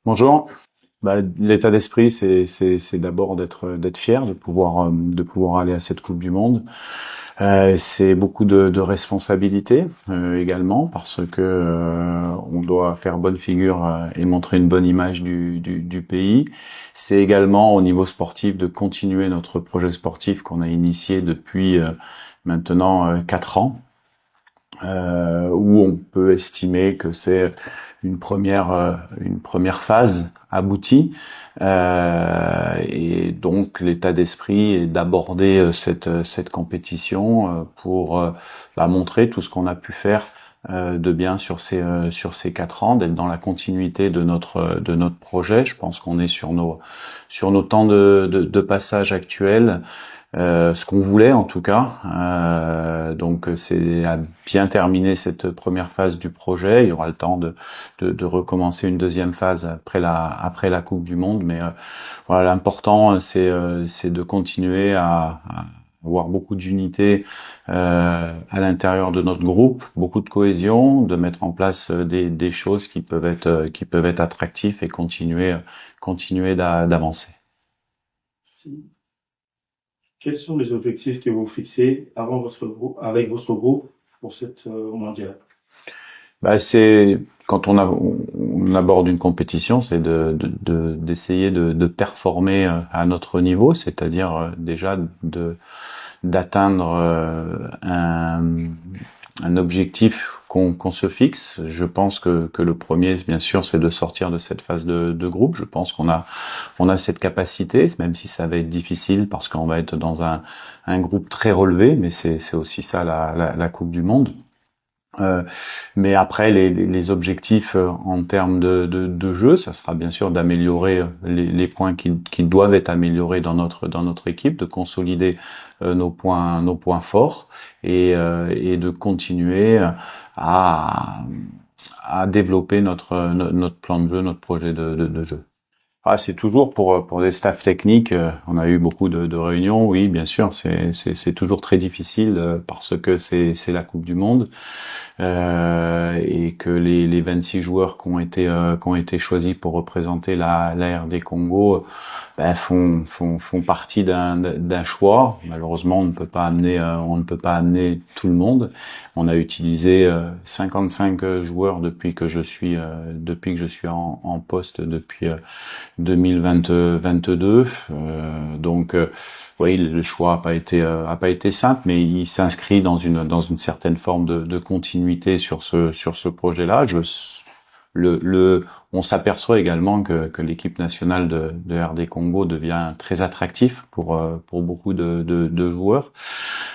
Bonjour. L'état d'esprit, c'est d'abord d'être fier de pouvoir aller à cette Coupe du Monde. C'est beaucoup de responsabilités également parce que on doit faire bonne figure et montrer une bonne image du pays. C'est également au niveau sportif de continuer notre projet sportif qu'on a initié depuis maintenant 4 ans, où on peut estimer que c'est une première phase aboutie, et donc l'état d'esprit est d'aborder cette compétition pour montrer tout ce qu'on a pu faire de bien sur ces 4 ans, d'être dans la continuité de notre projet. Je pense qu'on est sur nos temps de passage actuels, ce qu'on voulait en tout cas. Donc c'est à bien terminer cette première phase du projet. Il y aura le temps de recommencer une deuxième phase après la Coupe du Monde. Mais voilà, l'important c'est de continuer à avoir beaucoup d'unité à l'intérieur de notre groupe, beaucoup de cohésion, de mettre en place des choses qui peuvent être attractifs et continuer d'avancer. Si. Quels sont les objectifs que vous fixez avant votre groupe, avec votre groupe pour cette mondiale? C'est quand on aborde une compétition, c'est d'essayer de performer à notre niveau, c'est-à-dire déjà de d'atteindre un objectif qu'on se fixe. Je pense que le premier, bien sûr, c'est de sortir de cette phase de groupe. Je pense on a cette capacité, même si ça va être difficile parce qu'on va être dans un groupe très relevé, mais c'est aussi ça la Coupe du Monde. Euh, mais après, les objectifs en termes de jeu, ça sera bien sûr d'améliorer les points qui doivent être améliorés dans notre équipe, de consolider nos points forts et de continuer à, à développer notre plan de jeu, notre projet de jeu. Ah, c'est toujours pour des staffs techniques. On a eu beaucoup de réunions. Oui, bien sûr, c'est toujours très difficile parce que c'est la Coupe du Monde, et que les 26 joueurs qui ont été choisis pour représenter la RD Congo font partie d'un choix. Malheureusement, on ne peut pas amener tout le monde. On a utilisé 55 joueurs depuis que je suis en poste depuis 2022. Oui, le choix a pas été simple, mais il s'inscrit dans une certaine forme de continuité sur ce projet-là. On s'aperçoit également que l'équipe nationale de RD Congo devient très attractif pour beaucoup de joueurs.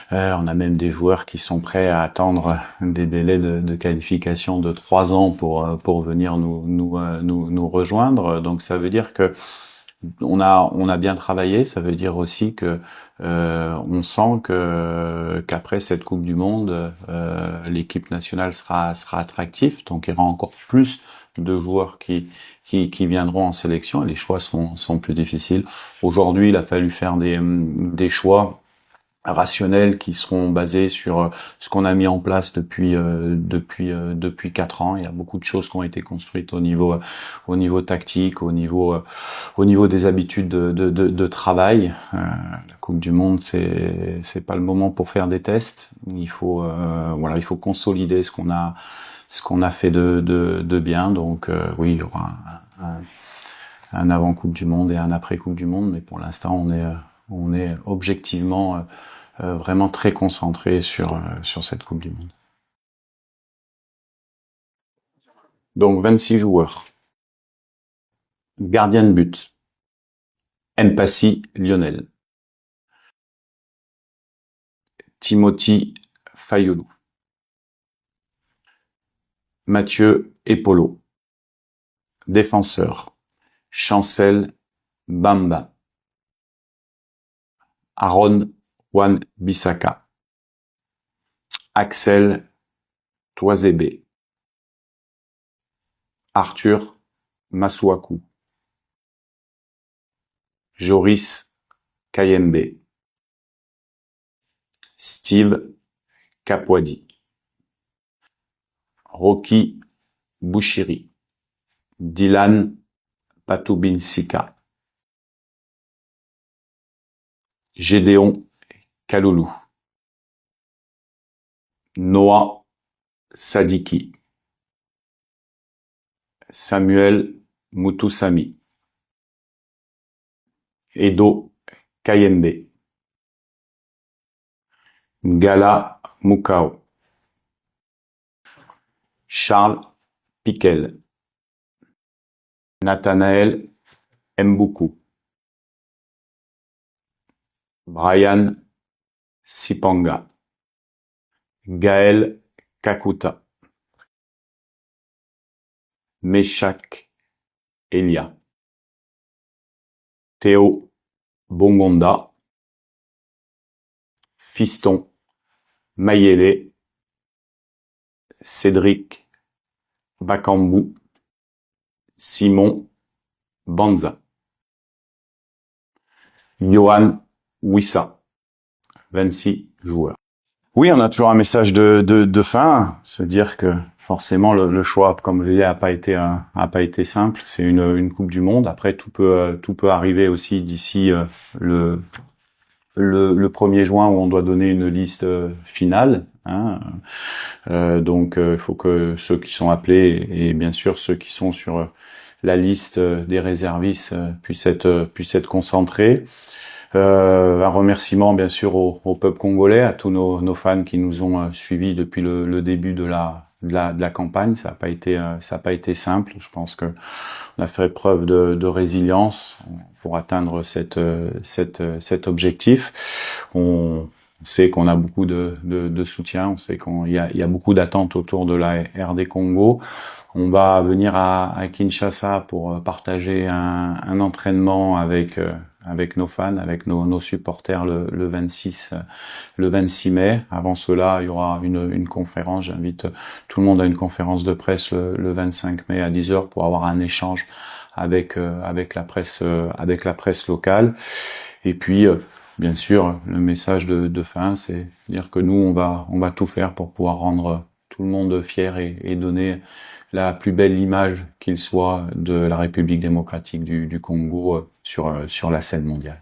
On a même des joueurs qui sont prêts à attendre des délais de qualification de 3 ans pour venir nous rejoindre. Donc ça veut dire que on a bien travaillé. Ça veut dire aussi que on sent que qu'après cette Coupe du Monde, l'équipe nationale sera attractive. Donc il y aura encore plus de joueurs qui viendront en sélection et les choix sont plus difficiles. Aujourd'hui, il a fallu faire des choix rationnels qui seront basés sur ce qu'on a mis en place depuis 4 ans. Il y a beaucoup de choses qui ont été construites au niveau tactique, au niveau des habitudes de travail. La Coupe du Monde, c'est pas le moment pour faire des tests. Il faut consolider ce qu'on a fait de bien. Donc oui, il y aura un avant Coupe du Monde et un après Coupe du Monde, mais pour l'instant on est objectivement vraiment très concentré sur cette Coupe du Monde. Donc 26 joueurs. Gardien de but, Mpassi Lionel. Timothy Fayoulou. Mathieu Epolo. Défenseur, Chancel Bamba. Aaron Wan-Bissaka. Axel Toisébé. Arthur Masuaku. Joris Kayembe. Steve Kapwadi. Rocky Bouchiri. Dylan Patubinsika, Gédéon Kaloulou, Noah Sadiki, Samuel Mutusami, Edo Kayembe, Gala Mukao, Charles Piquel, Nathanaël Mbuku, Brian Sipanga, Gaël Kakuta, Meshak Elia, Théo Bongonda, Fiston Mayele, Cédric Bakambu, Simon Banza, Johan Wissa, 26 joueurs. Oui, on a toujours un message de fin, se dire que forcément le choix, comme je l'ai dit, a pas été simple. C'est une Coupe du Monde. Après, tout peut arriver aussi d'ici le 1er juin où on doit donner une liste finale. Hein. Donc, il faut que ceux qui sont appelés et bien sûr ceux qui sont sur la liste des réservistes puissent être concentrés. Un remerciement bien sûr au peuple congolais, à tous nos fans qui nous ont suivis depuis le début de la campagne. Ça a pas été simple. Je pense que on a fait preuve de résilience pour atteindre cet objectif. On sait qu'on a beaucoup de soutien, on sait qu'il y a beaucoup d'attentes autour de la RD Congo. On va venir à Kinshasa pour partager un entraînement avec nos fans, avec nos supporters le 26 mai. Avant cela, il y aura une conférence. J'invite tout le monde à une conférence de presse le 25 mai à 10h pour avoir un échange avec la presse locale. Et puis bien sûr, le message de fin, c'est dire que nous on va tout faire pour pouvoir rendre tout le monde fier et donner la plus belle image qu'il soit de la République démocratique du Congo sur la scène mondiale.